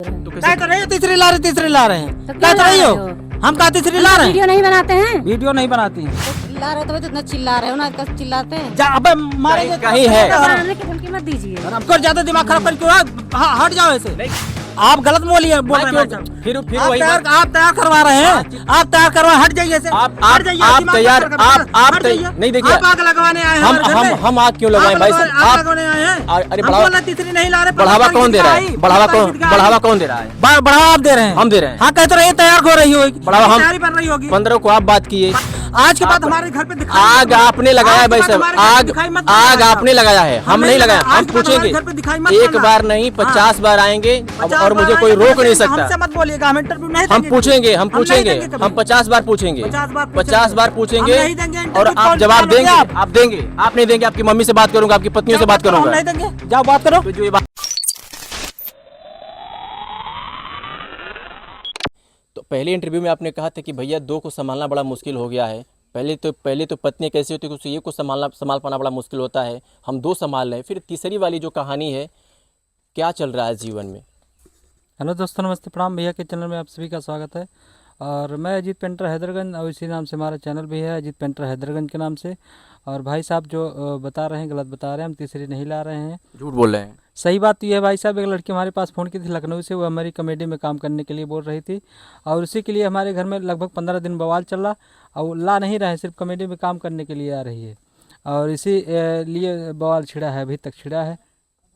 कह तो रही हो तीसरी ला रहे हैं तो कह तो रही हो हम कहा तीसरी ला रहे हैं। वीडियो नहीं बनाते हैं, वीडियो नहीं बनाती हैं। चिल्ला रहे तो इतना चिल्ला रहे हो ना, कस चिल्लाते हैं। जा अबे मारेंगे कहीं है। बनाने की धमकी मत दीजिए। हमको ज्यादा दिमाग खराब कर क्यों हट जाओ ऐसे। आप गलत बोल रहे हैं। फिर आप वही तैयार करवा रहे हैं, आप तैयार करवा, हट जाइए से। आप हट जाइए, आप दिमाग तैयार खराब कर रहे हैं। आप हट जाइए। नहीं देखिए आप आग लगवाने आए हैं हमारे घर में। हम आग क्यों लगाएं भाई साहब? आग लगाने आए हैं। अरे हम बोल रहे तीसरी नहीं ला रहे। बढ़ावा कौन दे रहा है? बढ़ावा कौन दे रहा है? बढ़ावा आप दे रहे हैं। हम दे रहे हैं। हाँ कह तो रही तैयार हो रही होगी, बढ़ावा हम तैयारी बन रही होगी। 15 को आप बात किए, आज के बाद हमारे घर पे दिखाई आग आपने लगाया है भाई साहब, आग आपने लगाया है, हम नहीं लगाया। हम पूछेंगे एक बार नहीं 50 बार आएंगे और मुझे कोई रोक नहीं सकता। हमसे मत बोलिएगा, हम इंटरव्यू नहीं हम देंगे। पूछेंगे हम 50 बार पूछेंगे, 50 बार पूछेंगे और आप जवाब देंगे। आप देंगे? आप नहीं देंगे। आपकी मम्मी से बात करूंगा, आपकी पत्नियों से बात करूंगा। नहीं देंगे, जाओ बात करो। जो ये बात तो पहले इंटरव्यू में आपने कहा था कि भैया 2 को संभालना बड़ा मुश्किल हो गया है। पहले तो पत्नी कैसी होती है, उसे एक को संभाल पाना बड़ा मुश्किल होता है। हम 2 संभाल रहे हैं, फिर तीसरी वाली जो कहानी है, क्या चल रहा है जीवन में? हेलो दोस्तों, नमस्ते, प्रणाम। भैया के चैनल में आप सभी का स्वागत है। और मैं अजीत पेंटर हैदरगंज, और इसी नाम से हमारा चैनल भी है, अजीत पेंटर हैदरगंज के नाम से। और भाई साहब जो बता रहे हैं गलत बता रहे हैं, हम तीसरी नहीं ला रहे हैं, झूठ बोल रहे हैं। सही बात तो ये है भाई साहब। एक लड़की हमारे पास फ़ोन की थी लखनऊ से, वो हमारी कॉमेडी में काम करने के लिए बोल रही थी, और उसी के लिए हमारे घर में लगभग 15 दिन बवाल चल रहा, और वो ला नहीं रहे, सिर्फ कॉमेडी में काम करने के लिए आ रही है, और इसी लिए बवाल छिड़ा है, अभी तक छिड़ा है।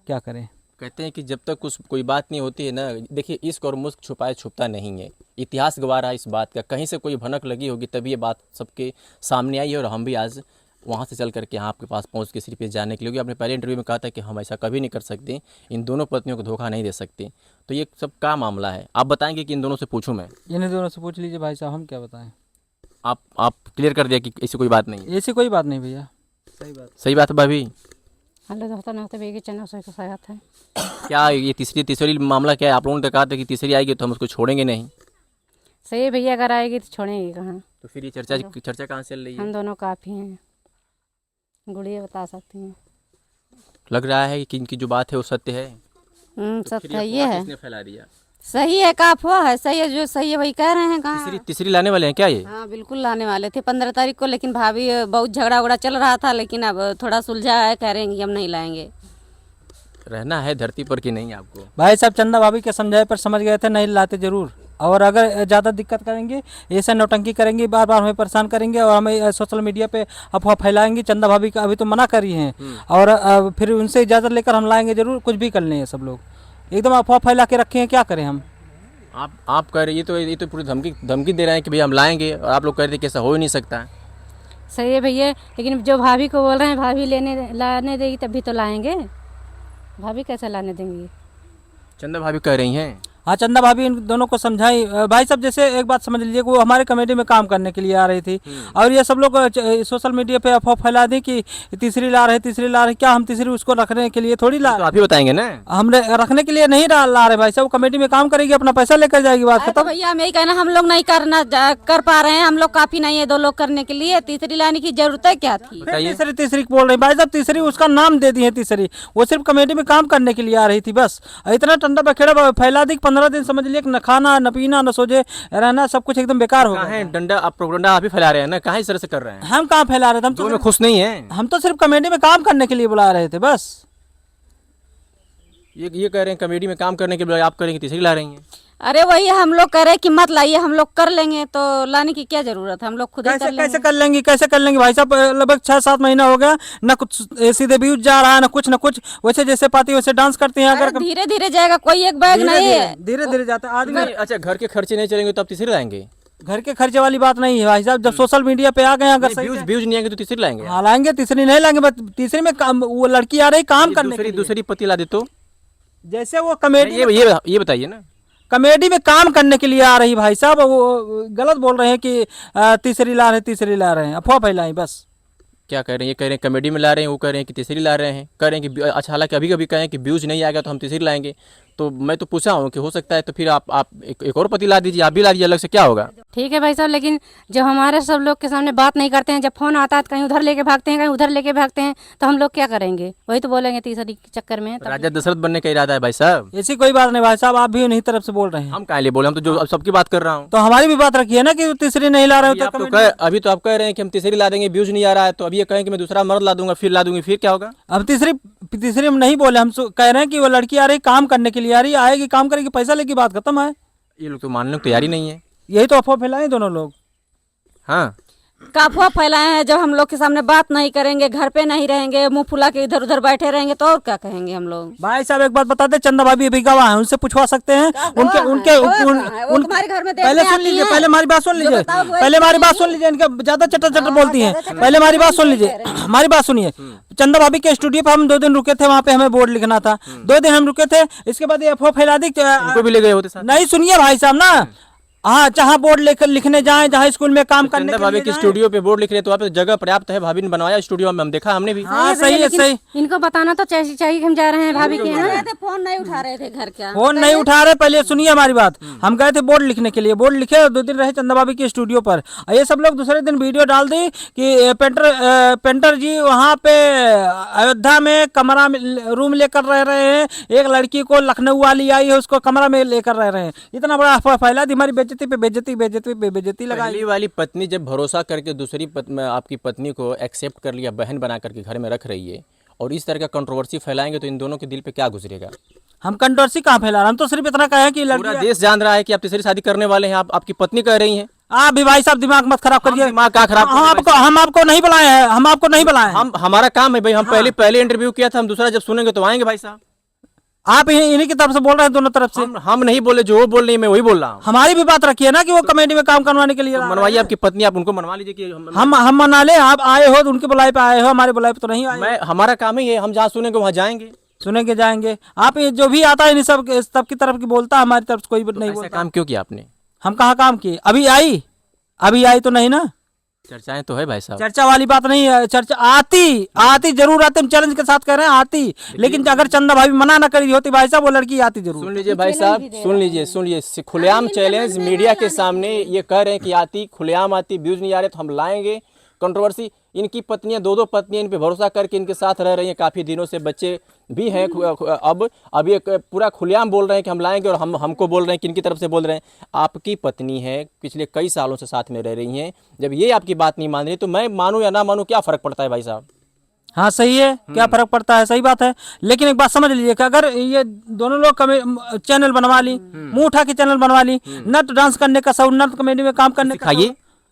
क्या करें? कहते हैं कि जब तक कोई बात नहीं होती है ना, देखिए इश्क और मुश्क छुपाए छुपता नहीं है। इतिहास गवाह रहा इस बात का। कहीं से कोई भनक लगी होगी तभी ये बात सबके सामने आई है, और हम भी आज वहाँ से चल करके यहाँ आपके पास पहुँच के सिर्फ पे जाने के लिए। आपने पहले इंटरव्यू में कहा था कि हम ऐसा कभी नहीं कर सकते, इन दोनों पत्नियों को धोखा नहीं दे सकते। तो ये सब क्या मामला है, आप बताएंगे कि इन दोनों से पूछूं मैं? इन्हीं दोनों से पूछ लीजिए भाई साहब, हम क्या बताएं। आप क्लियर कर दिया कि ऐसी कोई बात नहीं है। ऐसी कोई बात नहीं भैया, सही बात है भाभी। हेलो दोस्तों, नमस्ते। भैया के चैनल से स्वागत है। क्या ये तीसरी मामला क्या है? आप लोगों ने कहा था कि तीसरी आएगी तो हम उसको छोड़ेंगे नहीं। सही है भैया, अगर आएगी तो छोड़ेंगे कहाँ। तो फिर ये चर्चा कहाँ से चल रही है? हम दोनों काफ़ी हैं, गुड़िया बता सकती हैं। लग रहा है कि इनकी जो बात है वो सत्य है। सत्य है, ये है, किसने फैला दिया? सही है, काफवा है, सही है, जो सही है वही कह रहे हैं। कहाँ तीसरी लाने वाले हैं क्या ये? हाँ बिल्कुल लाने वाले थे 15 तारीख को, लेकिन भाभी बहुत झगड़ा उगड़ा चल रहा था, लेकिन अब थोड़ा सुलझा है, कह रहे हैं कि हम नहीं लाएंगे। रहना है धरती पर कि नहीं आपको? भाई साहब चंदा भाभी के समझाए पर समझ गए थे, नहीं लाते जरूर। और अगर ज़्यादा दिक्कत करेंगे, ऐसे नौटंकी करेंगे, बार बार हमें परेशान करेंगे, और हमें सोशल मीडिया पे अफवाह फैलाएंगे। चंदा भाभी का अभी तो मना करी हैं, और फिर उनसे इजाज़त लेकर हम लाएंगे जरूर। कुछ भी कर लें, ये सब लोग एकदम अफवाह फैला के रखे हैं, क्या करें हम। आप कह रहे ये तो पूरी धमकी दे रहे हैं कि भैया हम लाएंगे, और आप लोग कह रहे थे कि ऐसा हो ही नहीं सकता। सही है भैया, लेकिन जो भाभी को बोल रहे हैं, भाभी लाने देगी तभी तो लाएंगे, भाभी कैसे लाने देंगी? चंदा भाभी कह रही हैं। हाँ, चंदा भाभी इन दोनों को समझाई। भाई साहब जैसे एक बात समझ लीजिए, वो हमारे कमेटी में काम करने के लिए आ रही थी, और ये सब लोग सोशल मीडिया पे अफवाह फैला दी कि तीसरी ला रहे। क्या हम तीसरी उसको रखने के लिए थोड़ी ला? तो आप ही बताएंगे ना। हम रखने के लिए नहीं ला रहे भाई साहब। कमेटी में काम करेगी, अपना पैसा लेकर जाएगी, बात तो खत्म। भैया हम यही कहना, हम लोग नहीं कर पा रहे हैं, हम लोग काफी नहीं है 2 लोग करने के लिए, तीसरी लाने की जरूरत है क्या थी? तीसरी बोल रही भाई साहब, तीसरी उसका नाम दे दिए तीसरी, वो सिर्फ कमेटी में काम करने के लिए आ रही थी बस। इतना टंडा बखेड़ा फैला दी 15 दिन, समझ लिए न खाना न पीना न सोचे रहना, सब कुछ एकदम बेकार हो गया। डंडा आप प्रोपगेंडा आप ही फैला रहे हैं ना, कहाँ इस तरह से कर रहे हैं? हम कहाँ फैला रहे थे, हम तो खुश नहीं है। हम तो सिर्फ कमेटी में काम करने के लिए बुला रहे थे बस। ये कह रहे हैं कमेटी में काम करने के लिए, आप करेंगे तीसरी ला रही हैं। अरे वही हम लोग कह रहे हैं कि मत लाइए, हम लोग कर लेंगे, तो लाने की क्या जरूरत है, हम लोग खुद ही कर लेंगे। कैसे कर लेंगे भाई साहब? लगभग 6-7 महीना हो गया, न कुछ सीधे व्यूज जा रहा है, न कुछ वैसे जैसे पाती वैसे डांस करते हैं। अगर धीरे धीरे जाएगा, कोई एक बैग नहीं है, धीरे धीरे जाता है आदमी। अच्छा, घर के खर्चे नहीं चलेंगे तो आप तीसरी लाएंगे? घर के खर्चे वाली बात नहीं है भाई साहब, जब सोशल मीडिया पे आ गए, अगर व्यूज नहीं आएंगे तो तीसरी लाएंगे? हाँ लाएंगे, तीसरी नहीं लाएंगे। तीसरी में वो लड़की आ रही काम करने के लिए। दूसरी पति ला दे तो जैसे वो कमेटी, ये बताइए ना, कमेटी में काम करने के लिए आ रही भाई साहब, वो गलत बोल रहे हैं कि तीसरी ला रहे हैं, अफवाह फैलाई बस। क्या कह रहे हैं? ये कह रहे हैं कमेडी में ला रहे हैं, वो कह रहे हैं कि तीसरी ला रहे हैं, कह रहे हैं कि अच्छा, हालांकि अभी कभी कहें कि व्यूज नहीं आएगा तो हम तीसरी लाएंगे। तो मैं तो पूछा हूँ कि हो सकता है तो फिर आप एक और पति ला दीजिए, आप भी ला दीजिए अलग से, क्या होगा? ठीक है भाई साहब, लेकिन जब हमारे सब लोग के सामने बात नहीं करते हैं, जब फोन आता है तो कहीं उधर लेके भागते हैं, कहीं उधर लेके भागते हैं, तो हम लोग क्या करेंगे? वही तो बोलेंगे तीसरी के चक्कर में। राजा दशरथ बनने का इरादा है भाई साहब? ऐसी कोई बात नहीं भाई साहब, आप भी उन्हीं तरफ से बोल रहे हैं। हम काहे लिए बोले, हम तो जो अब सबकी बात कर रहा हूँ। तो हमारी भी बात रखिए ना कि तीसरी नहीं ला रहे हो तो अभी तो आप कह रहे हैं कि हम तीसरी ला देंगे, व्यूज नहीं आ रहा है, तो अभी ये कहें कि मैं दूसरा मर्द ला दूंगा, फिर ला दूंगी, फिर क्या होगा? अब तीसरी हम नहीं बोले, हम कह रहे हैं कि वो लड़की आ रही काम करने के लिए आ रही, आएगी काम करेगी पैसा लेगी, बात खत्म है। ये लोग तो मानने को तैयार ही नहीं है। यही तो अफवाह फैलाए दोनों लोग। हाँ, अफवाह फैलाए हैं। जब हम लोग के सामने बात नहीं करेंगे, घर पे नहीं रहेंगे, मुंह फुला के इधर उधर बैठे रहेंगे, तो और क्या कहेंगे हम लोग? भाई साहब एक बात बता दे, चंदा भाभी अभी गवाह है, उनसे पूछवा सकते हैं। तुम्हारे घर में पहले सुन लीजिए, पहले हमारी बात सुन लीजिए, पहले हमारी बात सुन लीजिए। इनका ज्यादा चटर चटर बोलती हैं, पहले हमारी बात सुन लीजिए, हमारी बात सुनिए। चंदा भाभी के स्टूडियो पर हम 2 दिन रुके थे, वहाँ पे हमें बोर्ड लिखना था, 2 दिन हम रुके थे। इसके बाद ये अफवाह फैला दी, उनको भी ले गए होते साथ। नहीं सुनिए भाई साहब ना, हाँ जहाँ बोर्ड लिखने जाए, जहाँ स्कूल में काम करने के भाभी के स्टूडियो पे बोर्ड लिख रहे, तो वहाँ पे जगह पर्याप्त है, भाभी ने बनवाया स्टूडियो में, हम देखा, हमने भी। हाँ सही है, सही। इनको बताना तो चाहिए कि हम जा रहे हैं भाभी के यहाँ। फोन नहीं उठा रहे थे घर का, फोन नहीं उठा रहे। पहले सुनिए हमारी बात, हम गए थे बोर्ड लिखने के लिए, बोर्ड लिखे, 2 दिन रहे चंदा भाभी के स्टूडियो पर। ये सब लोग दूसरे दिन वीडियो डाल दी कि पेंटर जी वहाँ पे अयोध्या में कमरा रूम लेकर रह रहे हैं, एक लड़की को लखनऊ वाली आई है, उसको कमरा में लेकर रह रहे हैं। इतना बड़ा अफवाह फैला दी, हमारी बेइज्जती पे बेइज्जती लगा। पहली वाली पत्नी जब भरोसा करके दूसरी आपकी पत्नी को एक्सेप्ट कर लिया, बहन बना करके घर में रख रही है, और इस तरह का कंट्रोवर्सी फैलाएंगे तो इन दोनों के दिल पे क्या गुजरेगा? हम कंट्रोवर्सी कहाँ फैला रहे हैं, हम तो सिर्फ इतना कहे कि पूरा देश जान रहा है कि आप तीसरी शादी करने वाले हैं, आपकी पत्नी कह रही हैं। आप भी भाई साहब दिमाग मत खराब करिए। दिमाग क्या खराब? हम आपको नहीं बुलाए हैं, हम आपको नहीं बुलाए हैं। हमारा काम है भाई, हम पहले इंटरव्यू किया था, हम दूसरा जब सुनेंगे तो आएंगे भाई साहब। आप इन्हीं की तरफ से बोल रहे हैं, दोनों तरफ से। हम नहीं बोले, जो वो बोल रही है मैं वही बोल रहा हूँ। हमारी भी बात रखिए ना कि वो कमेटी में काम करवाने के लिए मनवाइए आपकी पत्नी, आप उनको मनवा लीजिए कि हम मना ले। आप आए हो तो उनके बुलाए पे आए हो, हमारे बुलाए पे तो नहीं आए। हमारा काम ही है, हम जहाँ सुनेंगे वहाँ जाएंगे, सुनेंगे जाएंगे। आप ये जो भी आता है इन सब की तरफ की बोलता है, हमारी तरफ से कोई नहीं बोलता। काम क्यों किया आपने? हम कहाँ काम किए? अभी आई तो नहीं ना। चर्चाएं तो है भाई साहब, चर्चा वाली बात नहीं है। चर्चा आती जरूर आती, हम चैलेंज के साथ कह रहे हैं आती, लेकिन अगर चंदा भाभी मना ना करी होती भाई साहब, वो लड़की आती जरूर। सुन लीजिए भाई साहब, सुनिए, खुलेआम चैलेंज मीडिया के सामने ये कह रहे हैं कि आती, खुलेआम आती, व्यूज नहीं आ रहे तो हम लाएंगे कंट्रोवर्सी। इनकी पत्नियां 2 पत्नियां इन पे भरोसा करके इनके साथ रह रही हैं काफ़ी दिनों से, बच्चे भी हैं। अब ये पूरा खुलेआम बोल रहे हैं कि हम लाएंगे, और हमको बोल रहे हैं कि इनकी तरफ से बोल रहे हैं। आपकी पत्नी है, पिछले कई सालों से साथ में रह रही हैं, जब ये आपकी बात नहीं मान रही तो मैं मानूं या ना मानूं, क्या फ़र्क पड़ता है भाई साहब? हाँ सही है, क्या फर्क पड़ता है, सही बात है। लेकिन एक बात समझ लीजिए कि अगर ये दोनों लोग चैनल बनवा ली, मुंह उठा के चैनल बनवा ली, नट डांस करने का सब, नट कमेटी में काम करने का,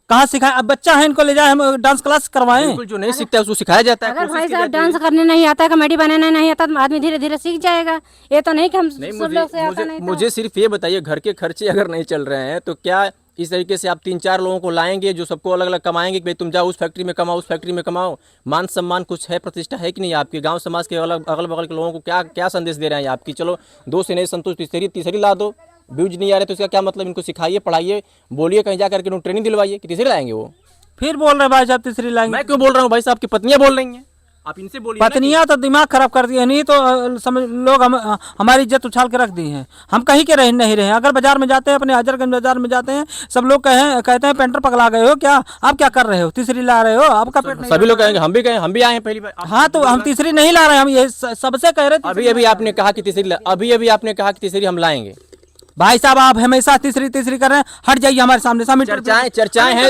कहाँ सिखाए? अब बच्चा है, इनको ले जाए, हम डांस क्लास करवाएं। बिल्कुल, जो नहीं सीखता है उसको सिखाया जाता है। अगर भाई साहब डांस करने नहीं आता, कमेडी बनाना नहीं आता, तो आदमी धीरे धीरे सीख जाएगा। ये तो नहीं कि हम सब लोग से आता नहीं। मुझे सिर्फ ये बताइए, घर के खर्चे अगर नहीं चल रहे हैं तो क्या इस तरीके से आप 3-4 लोगों को लाएंगे जो सबको अलग अलग कमाएंगे कि भाई तुम जाओ उस फैक्ट्री में कमाओ, उस फैक्ट्री में कमाओ? मान सम्मान कुछ है, प्रतिष्ठा है कि नहीं आपके? गांव समाज के अगल बगल के लोगों को क्या संदेश दे रहे हैं आपकी? चलो 2 से नहीं संतुष्ट, तीसरी ला दो। व्यूज नहीं आ रहे तो इसका क्या मतलब? इनको सिखाइए, पढ़ाइए, बोलिए, कहीं जा करके उनको ट्रेनिंग दिलवाइए कि तीसरी लाएंगे वो। फिर बोल रहे भाई साहब तीसरी लाएंगे। मैं क्यों बोल रहा हूँ भाई साहब? की पत्नियां बोल रही हैं, आप इनसे बोलिए। पत्नियां तो दिमाग खराब कर दिए, नहीं तो समझ लोग हमारी इज्जत उछाल के रख दी है। हम कहीं के नहीं रहे। अगर बाजार में जाते हैं, अपने हजरगंज बाजार में जाते हैं, सब लोग कहते हैं पेंटर पगला गए हो क्या? आप क्या कर रहे हो? तीसरी ला रहे हो? आपका पेट नहीं? सभी लोग कहेंगे, हम भी कहें, हम भी आए हैं पहली बार। हाँ तो हम तीसरी नहीं ला रहे हैं, हम ये सबसे कह रहे थे। अभी आपने कहा कि तीसरी हम लाएंगे। भाई साहब आप हमेशा तीसरी कर रहे हैं, हट जाइए हमारे सामने। चर्चाएं हैं।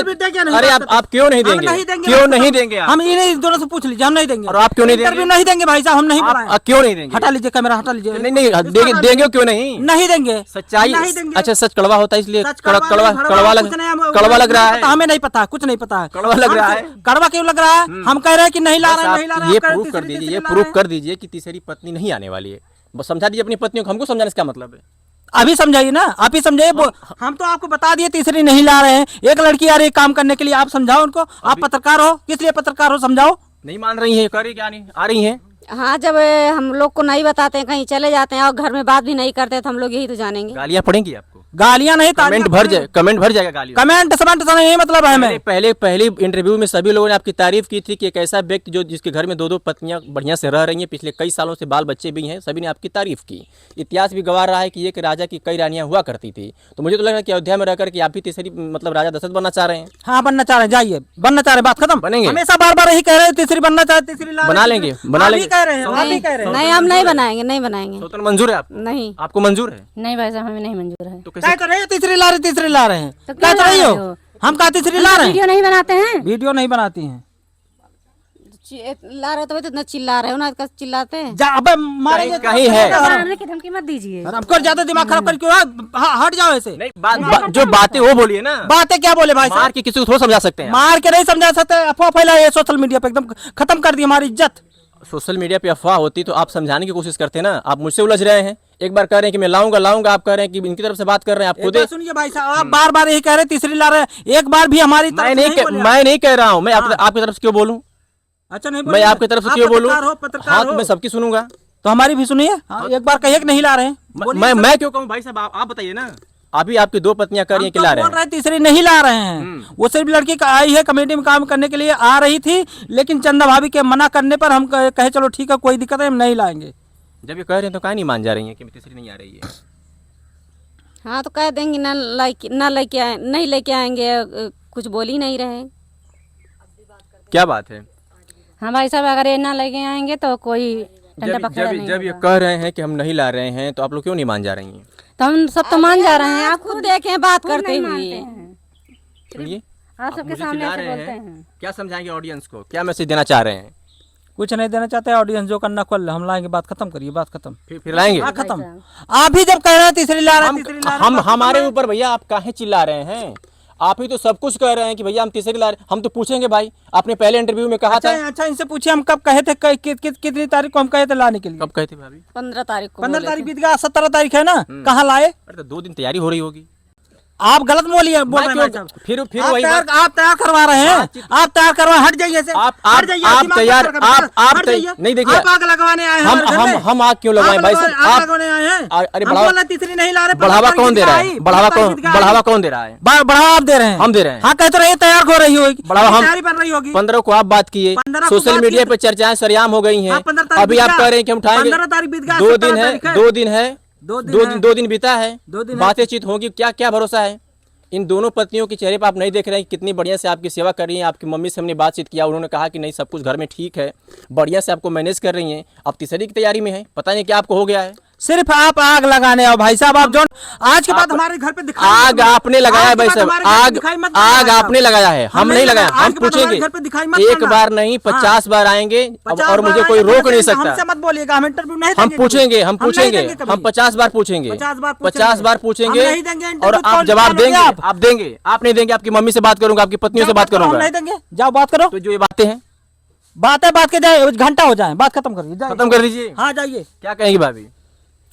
अरे आप क्यों नहीं देंगे? क्यों नहीं देंगे? हम इन्हीं दोनों से पूछ लीजिए, हम नहीं देंगे। और आप क्यों नहीं देंगे? इंटरव्यू नहीं देंगे भाई साहब, हम नहीं बुलाएंगे। क्यों नहीं देंगे? हटा लीजिए कैमरा, हटा लीजिए। नहीं देंगे क्यों नहीं? नहीं देंगे। सच्चाई, अच्छा सच कड़वा होता है इसलिए कड़वा लग रहा है। हमें नहीं पता, कुछ नहीं पता है। कड़वा लग रहा है। कड़वा क्यों लग रहा है? हम कह रहे हैं कि नहीं ला रहे हैं। ये प्रूफ कर दीजिए कि तीसरी पत्नी नहीं आने वाली है। बस समझा दीजिए अपनी पत्नियों को। हमको समझाने से क्या मतलब है? अभी समझाइए ना, आप ही समझाइए। हम तो आपको बता दिए तीसरी नहीं ला रहे हैं। एक लड़की आ रही है काम करने के लिए, आप समझाओ उनको। आप पत्रकार हो, किस लिए पत्रकार हो? समझाओ। नहीं मान रही है, कर क्या नहीं आ रही है? हाँ, जब हम लोग को नहीं बताते हैं, कहीं चले जाते हैं और घर में बात भी नहीं करते, तो हम लोग यही तो जानेंगे। गालियाँ पड़ेंगी आपको? गालियां नहीं, कमेंट भर जाए, कमेंट भर जाएगा गालियों। कमेंट समेंट से नहीं मतलब है हमें। पहले इंटरव्यू में सभी लोगों ने आपकी तारीफ की थी कि एक ऐसा व्यक्ति जो जिसके घर में 2-2 पत्नियां बढ़िया से रह रही हैं, पिछले कई सालों से बाल बच्चे भी हैं, सभी ने आपकी तारीफ की। इतिहास भी गवाह रहा है कि एक राजा की कई रानियां हुआ करती थी। तो मुझे तो लग रहा है कि अयोध्या में रहकर कि आप भी तीसरी मतलब राजा दशरथ बनना चाह रहे हैं। हाँ बनना चाह रहे हैं, जाइए बनना चाह रहे हैं, बात खत्म। बनेंगे। हमेशा बार बार यही कह रहे हैं तीसरी बनना चाहते, तीसरी ला बना लेंगे, बना लेंगे। कह रहे हैं, आप ही कह रहे हैं। नहीं हम नहीं बनाएंगे, नहीं बनाएंगे। तो मंजूर है आपको? नहीं आपको मंजूर है? नहीं भाई साहब हमें नहीं मंजूर है। तो क्या कैसे कर रहे हैं? तीसरी ला रहे हैं, तो क्या क्यों कर ला रही रहे हो? हो? हम कहा तीसरी ला रहे हैं, वीडियो नहीं बनाते हैं। वीडियो नहीं बनाती हैं। ला रहे तो इतना चिल्ला रहे हो ना, चिल्लाते हैं। जा अबे मारेंगे कहीं है। मारने की धमकी मत दीजिए। हमको ज्यादा दिमाग खराब कर क्यों? हट जाओ ऐसे। नहीं जो बातें वो बोलिए ना। बातें क्या बोले भाई मार साहब? के किसी को थोड़ा समझा सकते हैं। मार के नहीं समझा सकते, अफवाह फैलाए सोशल मीडिया पे, एकदम खत्म कर दी हमारी इज्जत। सोशल मीडिया पे अफवाह होती तो आप समझाने की कोशिश करते ना। आप मुझसे उलझ रहे हैं, एक बार कह रहे हैं कि मैं लाऊंगा, आप कह रहे हैं कि इनकी तरफ से बात कर रहे हैं, आप खुद सुनिए भाई साहब, आप बार बार यही कह रहे हैं तीसरी ला रहे हैं, एक बार भी हमारी तरफ से नहीं बोले। मैं नहीं कह रहा हूँ, मैं आपकी तरफ से क्यों बोलूँ? अच्छा नहीं मैं आपकी तरफ से क्यों बोलूँ? पत्रकार हाँ हो, तो मैं सबकी सुनूंगा। तो हमारी भी सुनिए। हाँ, एक बार कहिए कि नहीं ला रहे हैं। मैं क्यों कहूँ भाई साहब? आप बताइए ना। अभी आपकी 2 पत्नियां कर रही हैं कि ला रहे हैं? तीसरी नहीं ला रहे हैं। वो सिर्फ लड़की का आई है, कमेटी में काम करने के लिए आ रही थी, लेकिन चंदा भाभी के मना करने पर हम कहे चलो ठीक है कोई दिक्कत है, हम नहीं लाएंगे। जब ये कह रहे हैं तो कहीं नहीं मान जा रही हैं कि तीसरी नहीं आ रही है? हाँ तो कह देंगे ना लेके आए, नहीं लेके आएंगे, कुछ बोल ही नहीं रहे। क्या बात है? हाँ भाई साहब अगर ये ना लेके आएंगे तो कोई डंडा पकड़ा नहीं जब ये होगा। कह रहे हैं कि हम नहीं ला रहे हैं तो आप लोग क्यों नहीं मान जा रही हैं? तो हम सब तो मान जा रहे हैं। आप खुद देखें बात खुद करते नहीं हुए। मानते हैं। सुनिए, आप सबके मुझे सामने चिल्ला ऐसे रहे बोलते हैं। हैं। क्या समझाएंगे ऑडियंस को? क्या मैसेज देना चाह रहे हैं? कुछ नहीं देना चाहते ऑडियंस, जो करना कर ले, हम लाएंगे, बात खत्म करिए, बात खत्म। फिर लाएंगे? हाँ खत्म। आप भी जब कह रहे हैं तीसरी ला रहे हैं, तीसरी ला रहे हैं, हम बात हमारे खत्म है। ऊपर भैया आप काहे चिल्ला रहे हैं? आप ही तो सब कुछ कह रहे हैं कि भैया हम तीसरी ला रहे हैं। हम तो पूछेंगे भाई, आपने पहले इंटरव्यू में कहा था। अच्छा इनसे पूछिए हम कब कहे थे, कितनी तारीख को हम कहे थे लाने के लिए? कब कहे थे भाभी? 15 तारीख को 15 बोले तारीख थे। बीत गया, 17 तारीख है ना, कहाँ लाए? अरे तो 2 दिन तैयारी हो रही होगी। आप गलत बोलिए, बोल मैं रहे हैं क्यों- भाई साहब। फिर आप वही तैयार, बात। आप तैयार करवा रहे हैं, आप तैयार करवा, हट जाइए से, आप हट जाइए, दिमाग मत तैयार, खराब करिए, आप हट जाइए। नहीं देखिए, आप आग लगवाने आए हैं हमारे घर में। हम आग क्यों लगाएं भाई साहब? आग लगवाने आए हैं। अरे हम बढ़ावा- बोल रहे तीसरी नहीं ला रहे, बढ़ावा 15 कौन दे रहा तारीख है? की बढ़ावा आई, 15 कौन तारीख की बढ़ावा आई। कौन दे रहा है? बढ़ावा आप दे रहे हैं, हम दे रहे हैं। हाँ कहते रहे तैयार हो रही होगी, बढ़ावा हम- तैयारी बन रही होगी। 15 को आप बात किए, 15 को सोशल बात मीडिया किए पे चर्चाएं सरेआम हो गई हैं। हाँ, 15 तारीख अभी बीत आप गया। कह रहे हैं कि हम उठाएंगे। 15 तारीख बीत गया, 2 दिन 17 है, तारीख है। 2 दिन है, 2 दिन है। 2 दिन बीता है, 2 दिन है। बातें चित होंगी, क्या क्या भरोसा है? इन दोनों पत्नियों के चेहरे पर आप नहीं देख रहे हैं कि कितनी बढ़िया से आपकी सेवा कर रही हैं। आपकी मम्मी से हमने बातचीत किया, उन्होंने कहा कि नहीं सब कुछ घर में ठीक है, बढ़िया से आपको मैनेज कर रही हैं। आप तीसरी की तैयारी में हैं, पता नहीं क्या आपको हो गया है। सिर्फ आप आग लगाने आओ भाई साहब। आप जो आज के बाद हमारे घर पे दिखाई आग आपने लगाया है भाई साहब, आग आपने लगाया है, हम नहीं लगाया। हम पूछेंगे, एक बार नहीं 50 बार आएंगे और मुझे कोई रोक नहीं सकता। हमसे मत बोलिएगा, हम इंटरव्यू नहीं हम देंगे पूछेंगे, हम नहीं पूछेंगे, देंगे कभी। हम 50 बार पूछेंगे, 50 बार 50 बार पूछेंगे हम नहीं देंगे इंटरव्यू, और आप कौन जवाब कौन देंगे। आप? आप देंगे, आप नहीं देंगे, आपकी मम्मी से बात करूंगा, आपकी पत्नियों से बात हम करूंगा। नहीं देंगे, जाओ बात करो। तो जो ये बातें हैं बात है, बात के जाए, घंटा हो जाए, बात खत्म करिए, जाइए। खत्म कर दीजिए। हाँ जाइए। क्या कहेंगी भाभी?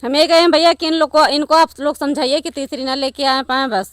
हम ये कहें भैया कि इनको आप लोग समझाइए कि तीसरी ना लेके आए पाए बस।